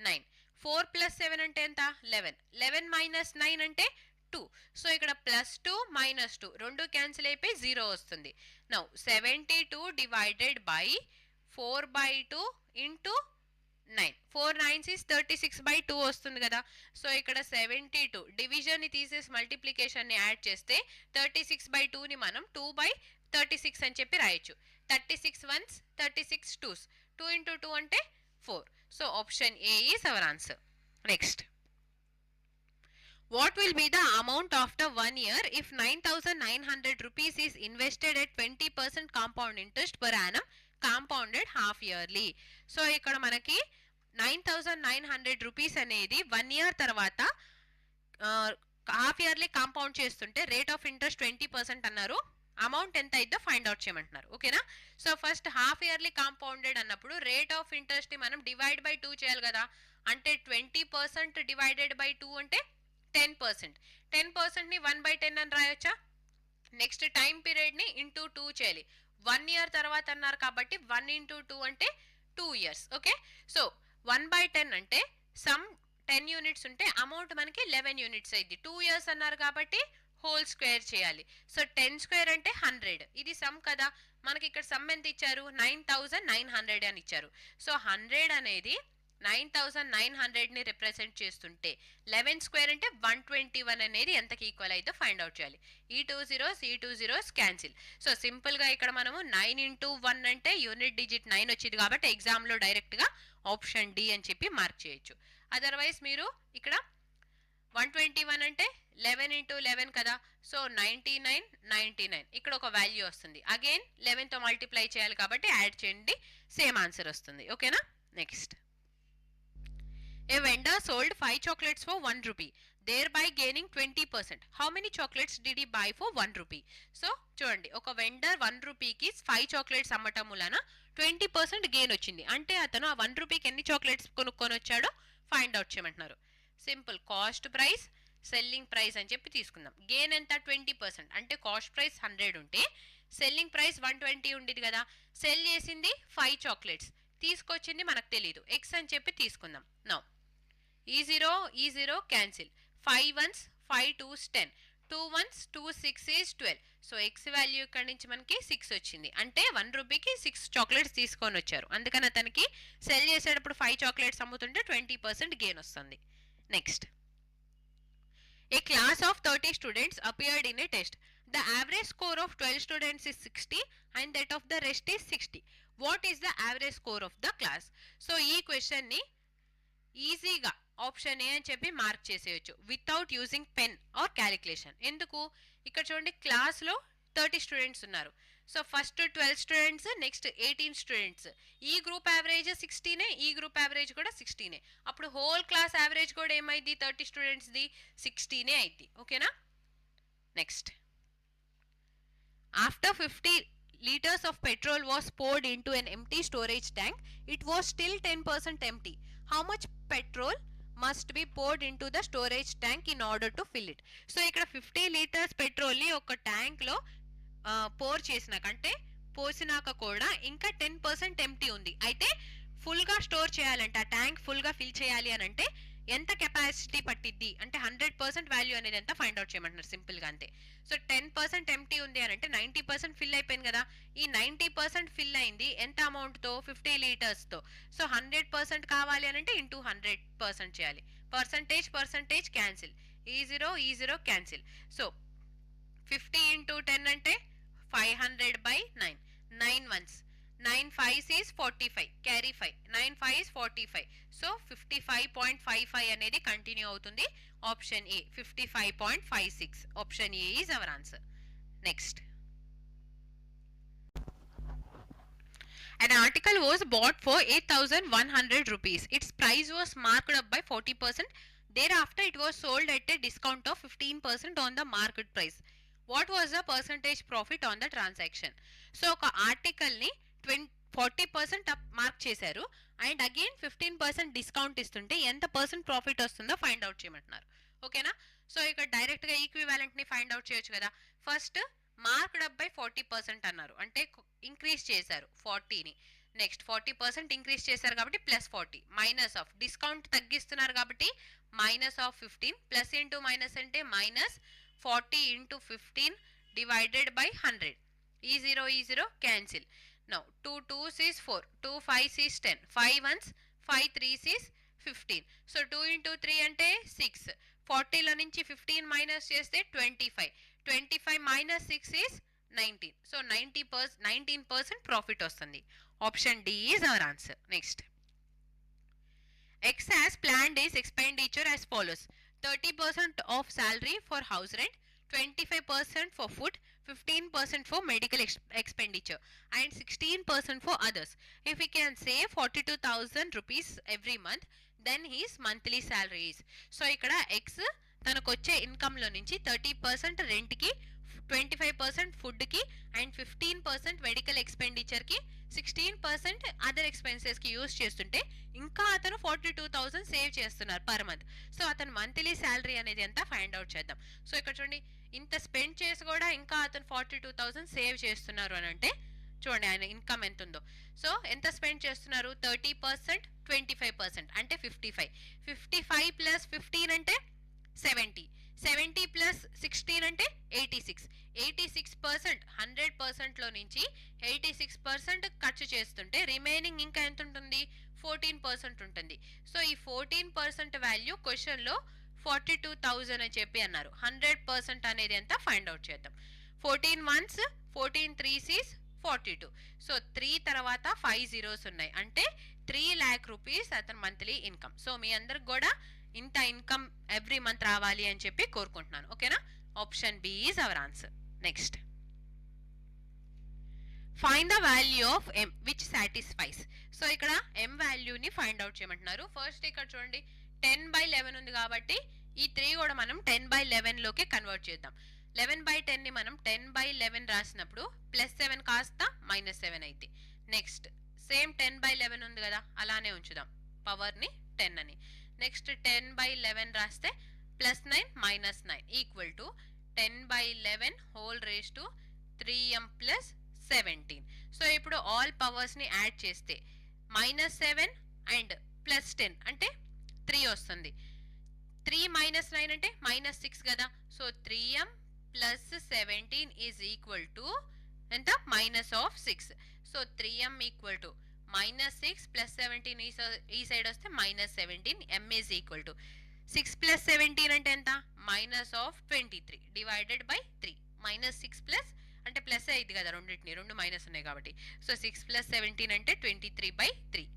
Speaker 1: 9, 4 + 7 అంటే ఎంత 11, 11 - 9 అంటే 2. సో ఇక్కడ +2 -2 రెండు క్యాన్సిల్ అయిపోయి 0 వస్తుంది. Now 72 divided by 4/2 into 9, 4 9s is 36/2 వస్తుంది కదా. సో ఇక్కడ 72 డివిజన్ ని తీసేసి మల్టిప్లికేషన్ ని యాడ్ చేస్తే 36/2 ని మనం 2/36 అని చెప్పి రాయొచ్చు. 36 1s, 36 2s, 2 into 2 అంటే 4. So option A is our answer. Next, what will be the amount after 1 year if 9900 rupees is invested at 20% compound interest per annum compounded half yearly? So ఇక్కడ మనకి 9900 rupees అనేది 1 year తర్వాత half yearly compound చేస్తుంటే rate of interest 20% అన్నారు. Amount ఎంత అయితే find out చేయమంటున్నారు. ఓకేనా? So first half yearly compounded అన్నప్పుడు రేట్ ఆఫ్ ఇంట్రెస్ట్ ని మనం డివైడ్ బై 2 చేయాలి కదా. అంటే 20% డివైడెడ్ బై 2 అంటే 10%. 10% ని 1/10 అని రాయొచ్చా? నెక్స్ట్ టైం పీరియడ్ ని ఇంటూ 2 చేయాలి. 1 ఇయర్ తర్వాత అన్నారు కాబట్టి 1 ఇంటూ 2 అంటే 2 ఇయర్స్. ఓకే, సో 1/10 అంటే సమ్ 10 యూనిట్స్ ఉంటే అమౌంట్ మనకి 11 యూనిట్స్ అయింది. 2 ఇయర్స్ అన్నారు కాబట్టి హోల్ స్క్వేర్ చేయాలి. సో 10 స్క్వేర్ అంటే 100. ఇది సమ్ కదా. మనకి ఇక్కడ సమ్ ఎంత ఇచ్చారు? 9900 అని ఇచ్చారు. సో 100 అనేది 9900 ని రిప్రజెంట్ చేస్తుంటే 11 స్క్వేర్ అంటే 121 అనేది ఎంతకి ఈక్వల్ అయితే ఫైండ్ అవుట్ చేయాలి. ఈ 2 zeros క్యాన్సిల్. సో సింపుల్ గా ఇక్కడ మనము 9 ఇంటూ 1 అంటే యూనిట్ డిజిట్ 9 వచ్చింది కాబట్టి ఎగ్జామ్ లో డైరెక్ట్ గా ఆప్షన్ డి అని చెప్పి మార్క్ చేయొచ్చు. అదర్వైజ్ మీరు ఇక్కడ 121 అంటే 11 ఇంటూ 11 కదా. సో 99 ఇక్కడ ఒక వాల్యూ వస్తుంది. అగైన్ 11 తో మల్టిప్లై చేయాలి కాబట్టి యాడ్ చేయండి, సేమ్ ఆన్సర్ వస్తుంది. ఓకేనా? Next, a vendor sold 5 chocolates for 1 rupee, thereby gaining 20%. How many chocolates did he buy for 1 rupee? So చూడండి, ఒక వెండర్ 1 రూపీకి 5 చాక్లెట్స్ అమ్మటం వలన 20% గెయిన్ వచ్చింది. అంటే అతను ఆ 1 రూపీకి ఎన్ని చాక్లెట్స్ కొనుక్కొని వచ్చాడో ఫైండ్ అవుట్ చేయమంటున్నారు. Simple, cost price selling price అని చెప్పి తీసుకుందాం. గెయిన్ ఎంత? 20%. అంటే కాస్ట్ ప్రైస్ 100 ఉంటే సెల్లింగ్ ప్రైస్ 120 ఉండేది కదా. సెల్ చేసింది 5 చాక్లెట్స్, తీసుకొచ్చింది మనకు తెలియదు, ఎక్స్ అని చెప్పి తీసుకుందాం. నౌ ఈ zero cancel. 5 ones 5 2s 10, 2 ones 2 6 is 12. So X value ఇక్కడ నుంచి మనకి 6 వచ్చింది. అంటే 1 రూపీకి 6 చాక్లెట్స్ తీసుకొని వచ్చారు. అందుకని అతనికి సెల్ చేసేటప్పుడు 5 చాక్లెట్స్ అమ్ముతుంటే 20% గెయిన్ వస్తుంది. Next, a class of 30 students appeared in a test. The average score of 12 students is 60 and that of the rest is 60. What is the average score of the class? So ఈ question ని ఈజీగా option A అని చెప్పి mark చేసేయచ్చు without using pen or calculation. ఎందుకు? ఇక్కడ చూడండి, క్లాస్లో 30 స్టూడెంట్స్ ఉన్నారు. So first 12 students, next 18 students. ఈ గ్రూప్ యావరేజ్ 16, ఈ గ్రూప్ యావరేజ్ కూడా 16. అప్పుడు హోల్ క్లాస్ యావరేజ్ కూడా ఏమైంది? 30 స్టూడెంట్స్ది 16 అయింది. ఓకేనా? Next, after 50 liters of petrol was poured into an empty storage tank, it was still 10% empty. How much petrol must be poured into the storage tank in order to fill it? So ఇక్కడ 50 litres petrol ని ఒక tank లో pour చేసినాక, అంటే పోసినాక కూడా ఇంకా 10% empty ఉంది. అయితే ఫుల్ గా స్టోర్ చేయాలంటే, ఆ ట్యాంక్ ఫుల్ గా ఫిల్ చేయాలి అని అంటే ఎంత కెపాసిటీ పట్టిద్ది అంటే 100% వాల్యూ అనేది ఎంత ఫైండ్ అవుట్ చేయమంటున్నారు. సింపుల్ గా అంతే. సో 10% ఎంటీ ఉంది అని అంటే 90% ఫిల్ అయిపోయింది కదా. ఈ 90% ఫిల్ అయింది ఎంత అమౌంట్ తో? 50 లీటర్స్ తో. సో 100% కావాలి అని అంటే ఇంటూ 100% చేయాలి. Percentage cancel. ఈ జీరో క్యాన్సిల్. సో 50 ఇంటూ 10 అంటే 500/9. 9 ones 9 5s is 45, carry 5, 9 5 is 45. So 55.55 అనేది కంటిన్యూ అవుతుంది. Option A 55.56. Option A is our answer. Next, an article was bought for 8,100 rupees. Its price was marked up by 40%. Thereafter it was sold at a discount of 15% on the market price. What was the percentage profit on the transaction? So ఒక article ని 40% mark చేశారు and again 15% discount ఇస్తుంటే ఎంత percent profit వస్తుందో find out చేయమంటున్నారు. ఓకేనా? So ఇక్కడ direct గా ఈక్వివాలెంట్ ని ఫైండ్ అవుట్ చేయొచ్చు కదా. ఫస్ట్ మార్క్డ్ అప్ బై 40% అన్నారు, అంటే ఇంక్రీజ్ చేశారు 40ని. నెక్స్ట్ 40% ఇంక్రీజ్ చేశారు కాబట్టి +40, మైనస్ ఆఫ్ డిస్కౌంట్ తగ్గిస్తున్నారు కాబట్టి -15, ప్లస్ ఇంటూ మైనస్ అంటే -40 ఇంటూ 15 డివైడెడ్ బై 100. ఈ zero cancel. Now 2 2s is 4, 2 5s is 10, 5 ones 5 3s is 15. So 2 into 3 అంటే 6. 40లో నుంచి 15 మైనస్ చేస్తే 25. 25 minus 6 is 19. సో 19% ప్రాఫిట్ వస్తుంది. Option D is our answer. Next, X has planned his expenditure as follows: 30% of salary for house rent, 25% for food, 15% for medical expenditure and 16% for others. If he can save 42,000 rupees every month, then his monthly salary is. So ఇక్కడ X తనకు వచ్చే income లో నుంచి 30% rent కి, 25% ఫుడ్కి and 15% medical ఎక్స్పెండిచర్కి, 16% other ఎక్స్పెన్సెస్కి use చేస్తుంటే ఇంకా అతను 42,000 సేవ్ చేస్తున్నారు పర్ మంత్. సో అతను మంత్లీ శాలరీ అనేది ఎంత ఫైండ్ అవుట్ చేద్దాం. సో ఇక్కడ చూడండి, ఇంత స్పెండ్ చేసి కూడా ఇంకా అతను 42,000 సేవ్ చేస్తున్నారు అని అంటే చూడండి ఆయన ఇన్కమ్ ఎంత ఉందో. సో ఎంత స్పెండ్ చేస్తున్నారు, 30%, 25% అంటే 55. 55 ప్లస్ 15 అంటే 70. 70 ప్లస్ 16 అంటే 86. 86% 100%లో నుంచి 86% ఖర్చు చేస్తుంటే రిమైనింగ్ ఇంకా ఎంత ఉంటుంది, 14% ఉంటుంది. సో ఈ 14% వాల్యూ క్వశ్చన్లో 42,000 అని చెప్పి అన్నారు. 100% అనేది ఎంత ఫైండ్ అవుట్ చేద్దాం. 14 months, 14 3s 42. సో 3 తర్వాత 5 zeros ఉన్నాయి అంటే 3 lakh rupees అతని మంత్లీ ఇన్కమ్. సో మీ అందరికి కూడా ఇంత ఇన్కమ్ ఎవ్రీ మంత్ రావాలి అని చెప్పి కోరుకుంటున్నాను. ఓకేనా? Option B is our answer. Next, find the value of m which satisfies. So ఇక్కడ m వాల్యూని ఫైండ్ అవుట్ చేయమంటున్నారు. ఫస్ట్ ఇక్కడ చూడండి 10/11 ఉంది కాబట్టి ఈ 3 కూడా మనం 10/11 లోకి కన్వర్ట్ చేద్దాం. 11/10 ని మనం 10/11 రాసినప్పుడు +7 కాస్త -7 అయింది. నెక్స్ట్ సేమ్ 10/11 ఉంది కదా, అలానే ఉంచుదాం పవర్ని 10 అని. నెక్స్ట్ 10/11 రాస్తే +9 -9 equal to 10/11 whole raise to 3m + 17. So ఇప్పుడు ఆల్ పవర్స్ని యాడ్ చేస్తే -7 అండ్ +10 అంటే 3 వస్తుంది. 3 - 9 అంటే -6 కదా. So 3m + 17 is equal to ఎంత, -6. సో 3m ఈక్వల్ టు -6 + 17 ఈ సైడ్ వస్తే -17. m ఈజ్ ఈక్వల్ టు 6 + 17 అంటే ఎంత, -23 డివైడెడ్ బై 3. -6 ప్లస్ అంటే ప్లస్ అయింది కదా, రెండింటిని, రెండు మైనస్ ఉన్నాయి కాబట్టి. సో 6 + 17 అంటే 23/3.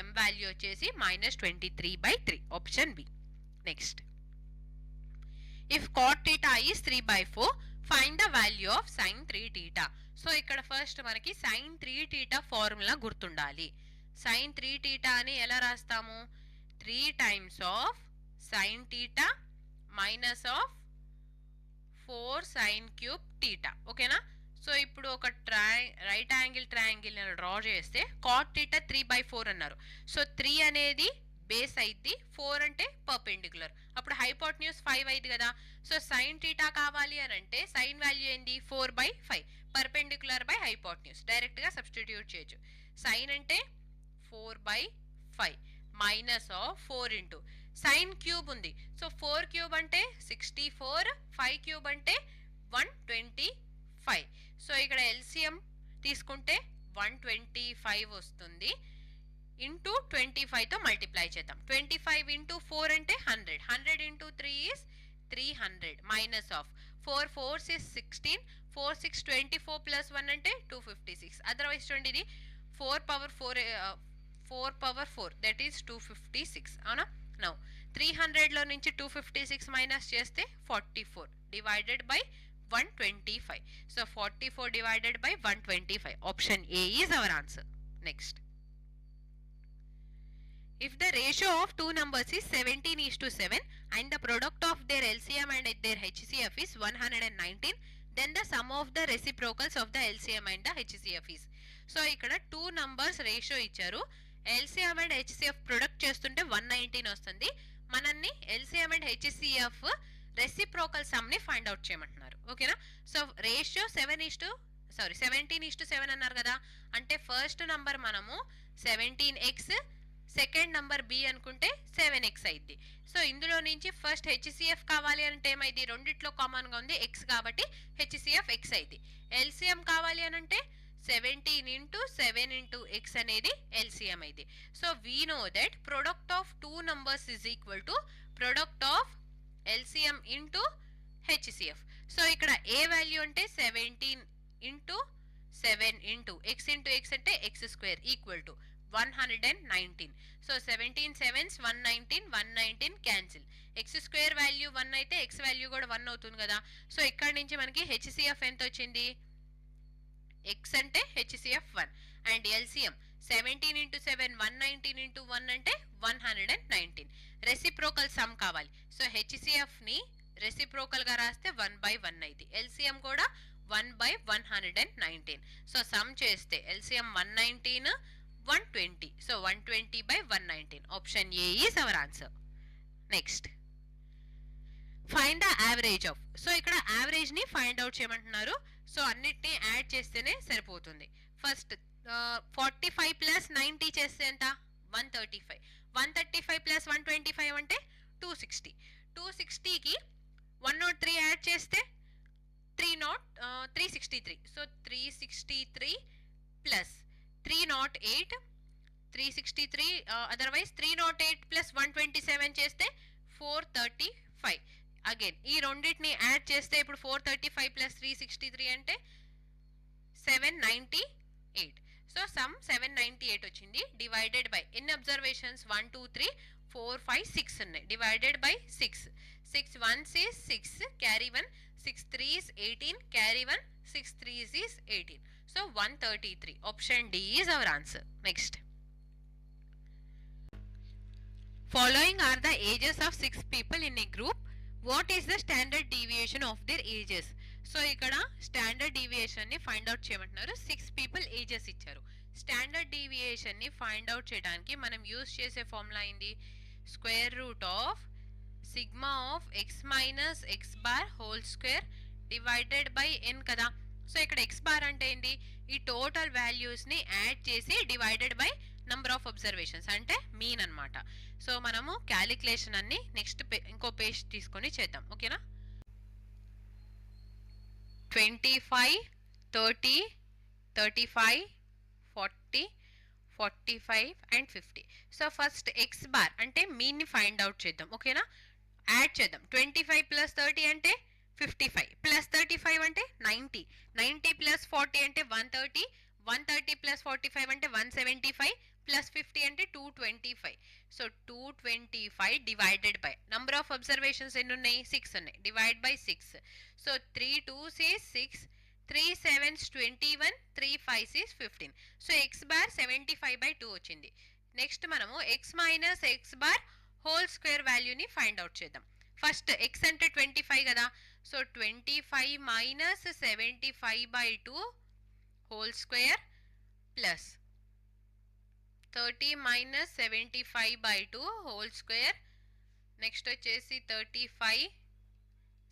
Speaker 1: m వాల్యూ వచ్చేసి -23/3. Option B. Next, if cot θ is 3/4, find the value of sin 3θ. So ఇక్కడ ఫస్ట్ మనకి sin 3θ ఫార్ములా గుర్తుండాలి. sin 3θ అని ఎలా రాస్తాము, 3 times of sin θ minus of 4 sin cube θ. ఓకేనా? సో ఇప్పుడు ఒక రైట్ యాంగిల్ ట్రయాంగిల్ డ్రా చేస్తే cot θ 3/4 అన్నారు. సో 3 అనేది బేస్ అయింది, 4 అంటే పర్పెండిక్యులర్, అప్పుడు హైపోటెన్యూస్ 5 అయింది కదా. సో సైన్ థీటా కావాలి అని అంటే సైన్ వాల్యూ ఏంది, 4/5, పర్పెండిక్యులర్ బై హైపోటెన్యూస్, డైరెక్ట్గా సబ్స్టిట్యూట్ చేయొచ్చు. సైన్ అంటే 4/5 minus of 4 into sine cube ఉంది. సో 4 క్యూబ్ అంటే 64, 5 క్యూబ్ అంటే 125. సో ఇక్కడ ఎల్సిఎం తీసుకుంటే 125 వస్తుంది. ఇంటూ 25తో మల్టిప్లై చేద్దాం. 25 ఇంటూ 4 అంటే 100. 100 into 3 is 300 minus of 4 4 is 16, 4 6 24 plus 1 అంటే 256. అదర్వైజ్ చూడండి, ఇది 4 పవర్ 4 దట్ ఈస్ 256. అవునా? నౌ 300లో నుంచి 256 మైనస్ చేస్తే 44 divided by 125. So 44 divided by 125. Option A is our answer. Next, if the ratio of two numbers is 17:7 and the product of their LCM and their HCF is 119, then the sum of the reciprocals of the LCM and the HCF is. So ఇక్కడ 2 numbers ratio ఇచ్చారు. LCM and HCF product చేస్తుంటే 119 వస్తుంది. మనల్ని LCM and HCF reciprocal some ని find out చేయమంటున్నారు. ఓకేనా? So ratio 17:7 అన్నారు కదా, అంటే ఫస్ట్ నంబర్ మనము 17x, సెకండ్ నంబర్ బి అనుకుంటే 7x అయింది. సో ఇందులో నుంచి ఫస్ట్ హెచ్సిఎఫ్ కావాలి అంటే ఏమైంది, రెండిట్లో కామన్ గా ఉంది x కాబట్టి హెచ్సిఎఫ్ x అయింది. ఎల్సిఎం కావాలి అని అంటే 17 ఇంటూ 7 ఇంటూ x అనేది ఎల్సిఎం అయింది. So we know that product of 2 numbers is equal to product of LCM into HCF. So ఇక్కడ ఏ వాల్యూ అంటే 17 into 7 into x into x అంటే x² equal to 119. So 17 7s 119, 119 cancel. x² value 1 అయితే x value కూడా 1 అవుతుంది కదా. So ఇక్కడ నుంచి మనకి హెచ్సిఎఫ్ ఎంత వచ్చింది, x అంటే HCF 1 and LCM 17 into 7 119 into 1 అంటే 119. రెసిప్రోకల్ సమ్ కావాలి. సో హెచ్సిఎఫ్ ని రెసిప్రోకల్గా రాస్తే 1/1 అయింది. ఎల్సిఎం కూడా 1/119. సో సమ్ చేస్తే LCM 119, 120. So 120/119. Option A is our answer. Next, find the average of. So ఇక్కడ యావరేజ్ ని ఫైండ్ అవుట్ చేయమంటున్నారు. సో అన్నిటిని యాడ్ చేస్తేనే సరిపోతుంది. ఫస్ట్ 45 ప్లస్ 90 చేస్తే ఎంత? 135. 135 ప్లస్ 125 అంటే 260. 260కి 103 యాడ్ చేస్తే 363. సో 363 ప్లస్ 308, 363 అదర్వైజ్ 308 ప్లస్ 127 చేస్తే 435. అగైన్ ఈ రెండింటిని యాడ్ చేస్తే ఇప్పుడు 435 ప్లస్ 363 అంటే 798. సో సమ్ 798 వచ్చింది. డివైడెడ్ బై ఎన్ని అబ్జర్వేషన్స్? 1 2 3 4 5 6 ఉన్నాయి. Divided by 6. 6 1s is 6, carry 1. 6 3s 18, carry 1. 6 3s is 18. So 133. Option D is our answer. Next, following are the ages of 6 people in a group. What is the standard deviation of their ages? So ఇక్కడ standard deviation ని find out చేయమంటున్నారు. 6 people ages ఇచ్చారు. Standard deviation ని find out చేయడానికి మనం use చేసే formula ఏంది? Square root of sigma of X minus X bar whole square divided by N కదా. సో ఇక్కడ ఎక్స్ బార్ అంటే ఏంటి? ఈ టోటల్ వాల్యూస్ ని యాడ్ చేసి divided by number of observations అంటే మీన్ అన్నమాట. సో మనము క్యాలిక్యులేషన్ అన్ని నెక్స్ట్ ఇంకో పేజ్ తీసుకొని చేద్దాం. ఓకేనా? 25, 30, 35, 40, 45 and 50. So first X bar అంటే మీన్ ని ఫైండ్ అవుట్ చేద్దాం. ఓకేనా? యాడ్ చేద్దాం. 25 ప్లస్ 30 అంటే 55 ప్లస్ 35 అంటే 90. 90 ప్లస్ 40 అంటే 130. 130 ప్లస్ 45 అంటే 175 ప్లస్ 50 అంటే 225. So 225 divided by number of observations ఎన్ని ఉన్నాయి? 6 ఉన్నాయి. Divide by 6. So 3 2s is 6, 3 7s 21, 3 5s is 15. So X bar 75/2 వచ్చింది. నెక్స్ట్ మనము X minus X bar whole square వాల్యూని ఫైండ్ అవుట్ చేద్దాం. ఫస్ట్ ఎక్స్ అంటే 25 కదా. So 25 minus 75/2 whole square plus 30 minus 75/2 whole square. Next వచ్చేసి 35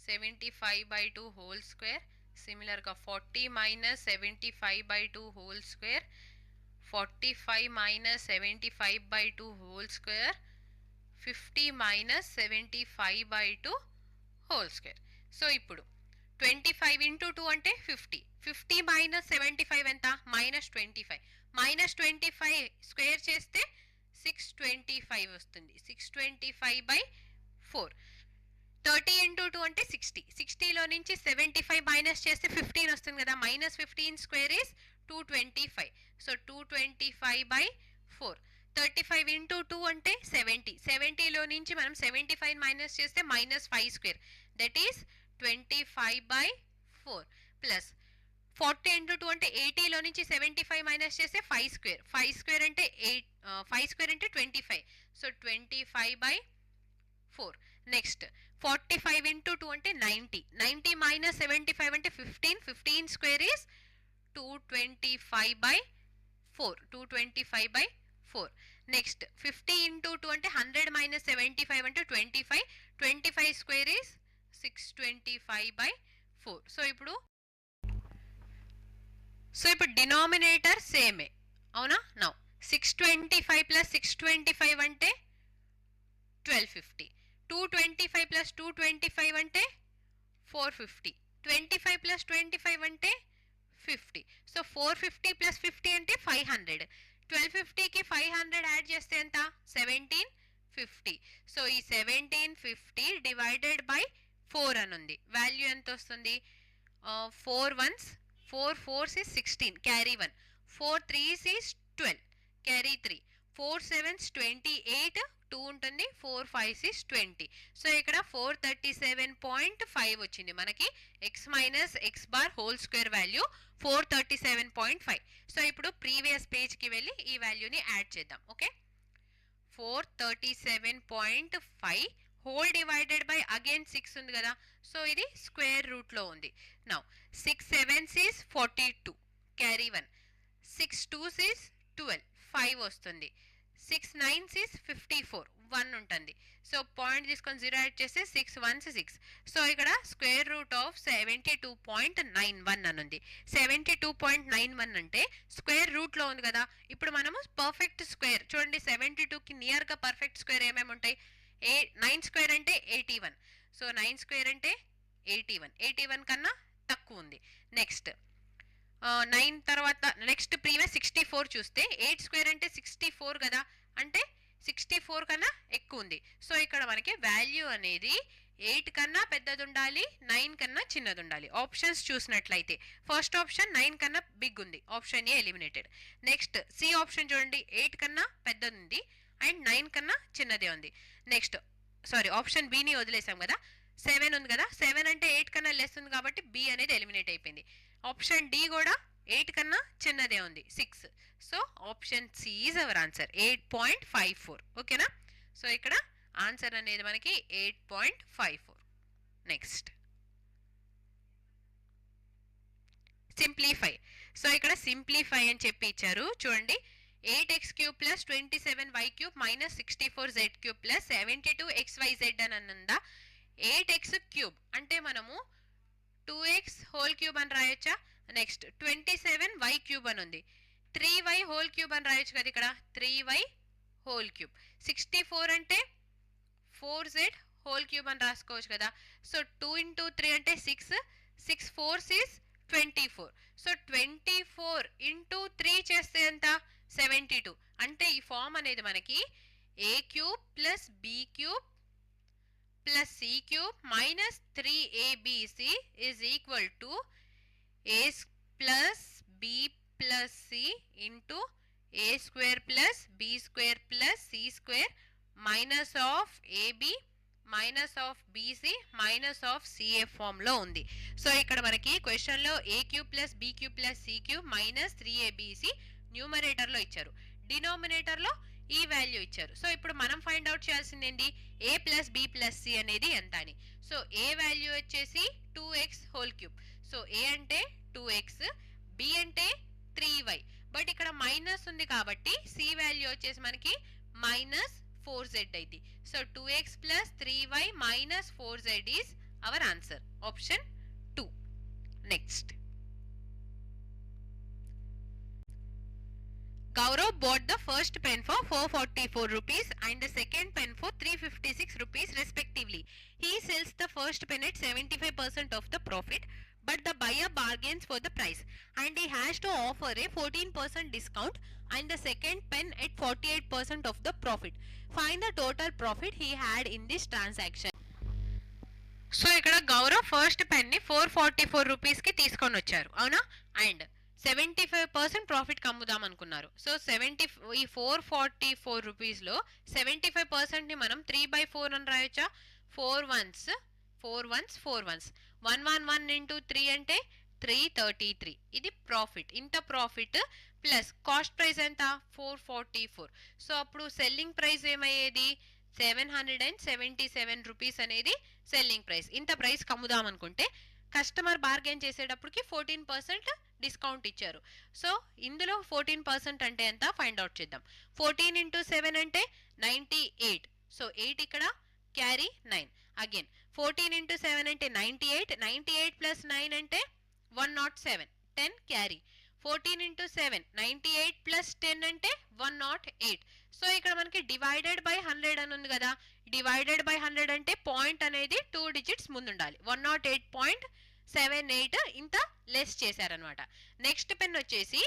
Speaker 1: 75/2 whole square. సిమిలర్గా 40 minus 75/2 whole square, 45 minus 75/2 whole square, 50 minus 75/2 whole square. So ఇప్పుడు 25 into 2 అంటే 50. 50 minus 75 ఎంత? -25. -25 square చేస్తే 625 వస్తుంది. 625/4. 30 ఇంటూ 2 అంటే 60. 60లో నుంచి 75 మైనస్ చేస్తే 15 వస్తుంది కదా. -15 స్క్వేర్ ఈస్ 225. సో 225/4. 35 ఇంటూ 2 అంటే 70. 70లో నుంచి మనం 75 మైనస్ చేస్తే -5 square, that is 25/4 plus 40 into 2 అంటే 80లో నుంచి 75 మైనస్ చేస్తే 5 స్క్వేర్. 5 స్క్వేర్ అంటే 5 స్క్వేర్ అంటే 25. సో 25/4. నెక్స్ట్ 45 ఇంటూ 2 అంటే 90. 90 మైనస్ 75 అంటే 15. 15 స్క్వేర్ ఈస్ 225/4. 225/4. నెక్స్ట్ 50 ఇంటూ 2 అంటే 100 మైనస్ 75 అంటే 25. 25 స్క్వేర్ ఈస్ 625/4. సో ఇప్పుడు డినామినేటర్ సేమే, అవునా? నౌ 625 ప్లస్ 625 అంటే 1250. 225 ప్లస్ 225 అంటే 450. 25 ప్లస్ 25 అంటే 50. సో 450 ప్లస్ 50 అంటే 500. 1250కి 500 యాడ్ చేస్తే ఎంత? 1750. సో ఈ 1750 డివైడెడ్ బై 4 అని ఉంది. వాల్యూ ఎంత వస్తుంది? 4 1s 4 4s is 16, carry 1. 4 3s is 12, carry 3. 4 7s 28, 2 ఉంటుంది. 4 5s is 20. సో ఇక్కడ 437.5 వచ్చింది మనకి. X minus X bar whole square value 437.5. So ఇప్పుడు ప్రీవియస్ పేజ్కి వెళ్ళి ఈ వాల్యూని యాడ్ చేద్దాం. Okay, 437.5 whole divided by again 6 ఉంది కదా, సో ఇది స్క్వేర్ రూట్లో ఉంది. Now 6 7s is 42, carry 1. 6 2s is 12, 5 వస్తుంది. 6 9s is 54, 1 ఉంటుంది. సో పాయింట్ తీసుకొని 0 యాడ్ చేస్తే 6 1s 6. సో ఇక్కడ స్క్వేర్ రూట్ ఆఫ్ 72.91 అని ఉంది. 72.91 అంటే స్క్వేర్ రూట్లో ఉంది కదా. ఇప్పుడు మనము పర్ఫెక్ట్ స్క్వేర్ చూడండి, 72కి నియర్గా పర్ఫెక్ట్ స్క్వేర్ ఏమేమి ఉంటాయి? 9 స్క్వేర్ అంటే 81, సో 9 స్క్వేర్ అంటే 81, 81 కన్నా తక్కువ ఉంది. నెక్స్ట్ 9 తర్వాత నెక్స్ట్ ప్రీవియస్ 64 చూస్తే 8 స్క్వేర్ అంటే 64 కదా, అంటే 64 కన్నా ఎక్కువ ఉంది. సో ఇక్కడ మనకి వాల్యూ అనేది 8 కన్నా పెద్దది ఉండాలి, 9 కన్నా చిన్నది ఉండాలి. ఆప్షన్స్ చూసినట్లయితే ఫస్ట్ ఆప్షన్ 9 కన్నా బిగ్ ఉంది, option A eliminated. Next C option చూడండి, 8 కన్నా పెద్దది ఉంది అండ్ 9 కన్నా చిన్నదే ఉంది. నెక్స్ట్ సారీ ఆప్షన్ బిని వదిలేసాం కదా, 7 ఉంది కదా, 7 అంటే 8 కన్నా లెస్ ఉంది కాబట్టి బి అనేది ఎలిమినేట్ అయిపోయింది. ఆప్షన్ డి కూడా 8 కన్నా చిన్నదే ఉంది, 6. So option C is our answer, 8.54. ఓకేనా? సో ఇక్కడ ఆన్సర్ అనేది మనకి 8.54. Next simplify. సో ఇక్కడ సింప్లిఫై అని చెప్పి ఇచ్చారు చూడండి. 8x³ plus 27y³ minus 64z³ plus 72xyz అని ఉందా. 8x³ అంటే మనము 2x హోల్ క్యూబ్ అని రాయొచ్చా? నెక్స్ట్ 27y³ అని ఉంది, 3y హోల్ క్యూబ్ అని రాయొచ్చు కదా, ఇక్కడ 3y హోల్ క్యూబ్. 64 అంటే 4z హోల్ క్యూబ్ అని రాసుకోవచ్చు కదా. సో 2 into 3 అంటే 6, 6 4s is 24. సో 24 into 3 చేస్తే ఎంత? 72. అంటే ఈ ఫామ్ అనేది మనకి a³ plus b³ plus c³ minus 3abc is equal to a plus b plus c into a square plus b square plus c square minus of ab minus of bc minus of ca form లో ఉంది. So ఇక్కడ మనకి question లో a³ plus b³ plus c³ minus 3abc numerator లో ఇచ్చారు, denominator లో ఈ value ఇచ్చారు. సో ఇప్పుడు మనం ఫైండ్ అవుట్ చేయాల్సింది ఏంటి? a plus b plus c అనేది ఎంత అని. సో a వాల్యూ వచ్చేసి 2x whole cube. So a అంటే 2x, b అంటే 3y, బట్ ఇక్కడ మైనస్ ఉంది కాబట్టి c వాల్యూ వచ్చేసి మనకి మైనస్ 4z అయింది. So 2x plus 3y minus 4z is our answer, option 2. Next Gaurav bought the first pen for 444 rupees and the second pen for 356 rupees respectively. He sells the first pen at 75% of the profit, but the buyer bargains for the price and he has to offer a 14% discount and the second pen at 48% of the profit. Find the total profit he had in this transaction. So ఇక్కడ Gaurav first pen ని 444 rupees కి తీసుకొని వచ్చారు, అవునా? And 75% profit కమ్ముదాం అనుకున్నారు. So ఈ 444 rupees లో 75% ని మనం 3/4 అని రాయొచ్చా? 4 1s 111 into 3 అంటే 333. ఇది ప్రాఫిట్, ఇంత ప్రాఫిట్ ప్లస్ కాస్ట్ ప్రైస్ ఎంత? 444. సో అప్పుడు సెల్లింగ్ ప్రైస్ ఏమయ్యేది? 777 రూపీస్ అనేది సెల్లింగ్ ప్రైస్. ఇంత ప్రైస్ కమ్ముదాం అనుకుంటే కస్టమర్ బార్గెన్ చేసేటప్పటికి 14% డిస్కౌంట్ ఇచ్చారు. సో ఇందులో 14% అంటే ఎంత ఫైండ్ అవుట్ చేద్దాం. 14 into 7 అంటే 98. సో 8 ఇక్కడ క్యారీ 9. అగైన్ 14 into 7 అంటే 98. 98 plus 9 అంటే 107. 10 క్యారీ. 14 into 7 98 plus 10 అంటే 108. సో ఇక్కడ మనకి డివైడెడ్ బై 100 అని ఉంది కదా. డివైడెడ్ బై 100 అంటే పాయింట్ అనేది 2 digits ముందు ఉండాలి. 108.78 ఇంత లెస్ చేశారనమాట. నెక్స్ట్ పెన్ వచ్చేసి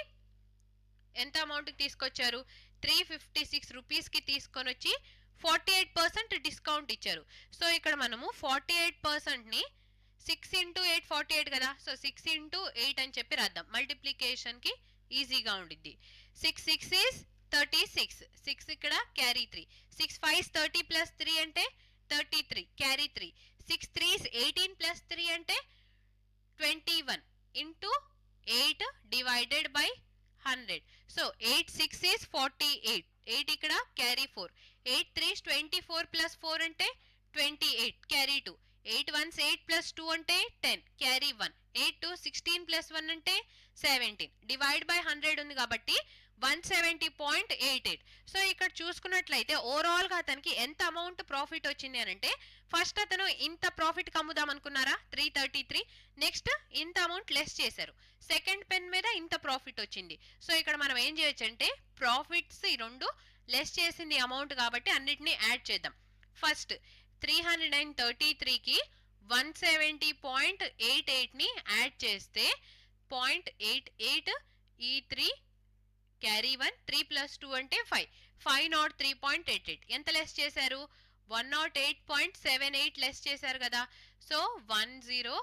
Speaker 1: ఎంత అమౌంట్కి తీసుకొచ్చారు? 356 రూపీస్కి తీసుకొని వచ్చి 48% డిస్కౌంట్ ఇచ్చారు. సో ఇక్కడ మనము 48%ని 6 into 8 48 కదా. సో 6 into 8 అని చెప్పి రాద్దాం, మల్టిప్లికేషన్కి ఈజీగా ఉండిద్ది. 6 6 is 36. 6 ఇక్కడ క్యారీ 3. 6 5 is 30 plus 3 అంటే 33 క్యారీ 3. 6 3 is 18 plus 3 అంటే 21 into 8 divided by 100. So 8 6 is 48. 8 ఇక్కడ క్యారీ 4. 8 3 is 24 plus 4 అంటే 28 క్యారీ 2. 8 1s 8 ప్లస్ 2 అంటే 10 క్యారీ 1. 8 2 16 ప్లస్ 1 అంటే 17. డివైడ్ బై 100 ఉంది కాబట్టి 170.88. సో ఇక్కడ చూసుకున్నట్లయితే ఓవరాల్ గా అతనికి ఎంత అమౌంట్ ప్రాఫిట్ వచ్చింది అని అంటే, ఫస్ట్ అతను ఇంత ప్రాఫిట్ కమ్ముదాం అనుకున్నారా 333. నెక్స్ట్ ఇంత అమౌంట్ లెస్ చేశారు. సెకండ్ పెన్ మీద ఇంత ప్రాఫిట్ వచ్చింది. సో ఇక్కడ మనం ఏం చేయొచ్చు అంటే ప్రాఫిట్స్ ఈ రెండు లెస్ చేసింది అమౌంట్ కాబట్టి అన్నిటిని యాడ్ చేద్దాం. ఫస్ట్ 333కి 170.88ని యాడ్ చేస్తే 0.88 ఈ 3 క్యారీ 1 3 ప్లస్ 2 అంటే 5 503.88 ఎంత లెస్ చేశారు 108.78 లెస్ చేశారు కదా. సో 10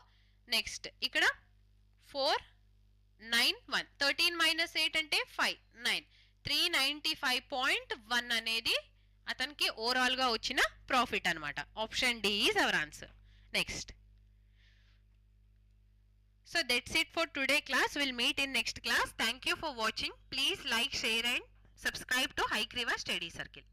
Speaker 1: నెక్స్ట్ ఇక్కడ 491 13 మైనస్ 8 అంటే 5 9 395.1 అనేది అతనికి ఓవరాల్ గా వచ్చిన ప్రాఫిట్ అన్నమాట. Option D is our answer. Next. So that's it for today class. We'll meet in next class. Thank you for watching. Please like, share and subscribe to Haigreva Study Circle.